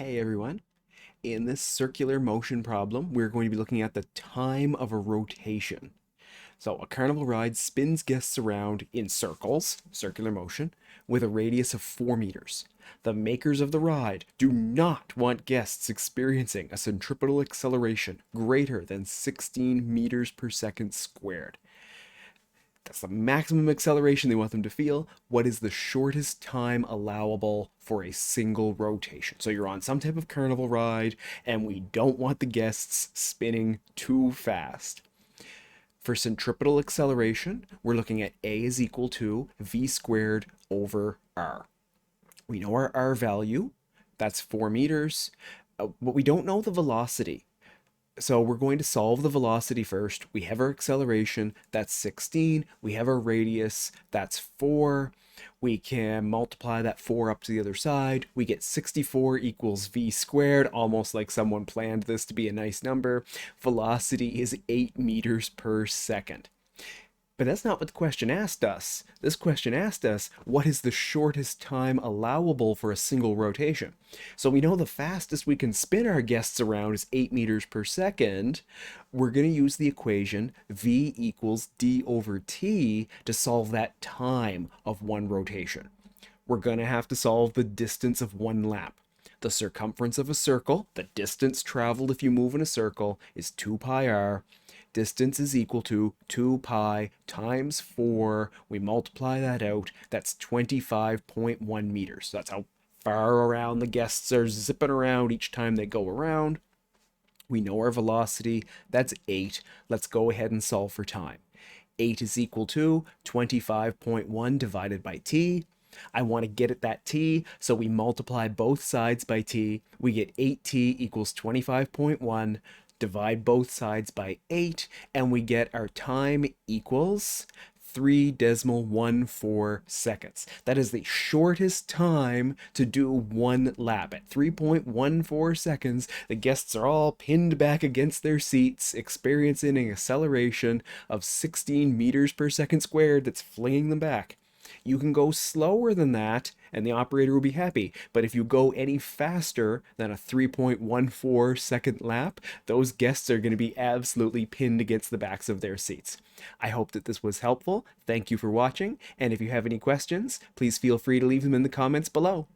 Hey everyone. In this circular motion problem, we're going to be looking at the time of a rotation. So a carnival ride spins guests around in circles, circular motion, with a radius of 4 meters. The makers of the ride do not want guests experiencing a centripetal acceleration greater than 16 meters per second squared. That's the maximum acceleration they want them to feel. What is the shortest time allowable for a single rotation? So you're on some type of carnival ride, and we don't want the guests spinning too fast. For centripetal acceleration, we're looking at A is equal to V squared over R. We know our R value, that's 4 meters, but we don't know the velocity. So we're going to solve the velocity first. We have our acceleration, that's 16. We have our radius, that's 4. We can multiply that 4 up to the other side. We get 64 equals v squared, almost like someone planned this to be a nice number. Velocity is 8 meters per second. But that's not what the question asked us. This question asked us, what is the shortest time allowable for a single rotation? So we know the fastest we can spin our guests around is 8 meters per second. We're going to use the equation v equals d over t to solve that time of one rotation. We're going to have to solve the distance of one lap. The circumference of a circle, the distance traveled if you move in a circle, is 2 pi r. Distance is equal to 2 pi times 4. We multiply that out. That's 25.1 meters. So that's how far around the guests are zipping around each time they go around. We know our velocity. That's 8. Let's go ahead and solve for time. 8 is equal to 25.1 divided by t. I want to get at that t, so we multiply both sides by t. We get 8t equals 25.1. Divide both sides by 8, and we get our time equals 3.14 seconds. That is the shortest time to do one lap. At 3.14 seconds, the guests are all pinned back against their seats, experiencing an acceleration of 16 meters per second squared that's flinging them back. You can go slower than that and the operator will be happy. But if you go any faster than a 3.14 second lap, those guests are going to be absolutely pinned against the backs of their seats. I hope that this was helpful. Thank you for watching. And if you have any questions, please feel free to leave them in the comments below.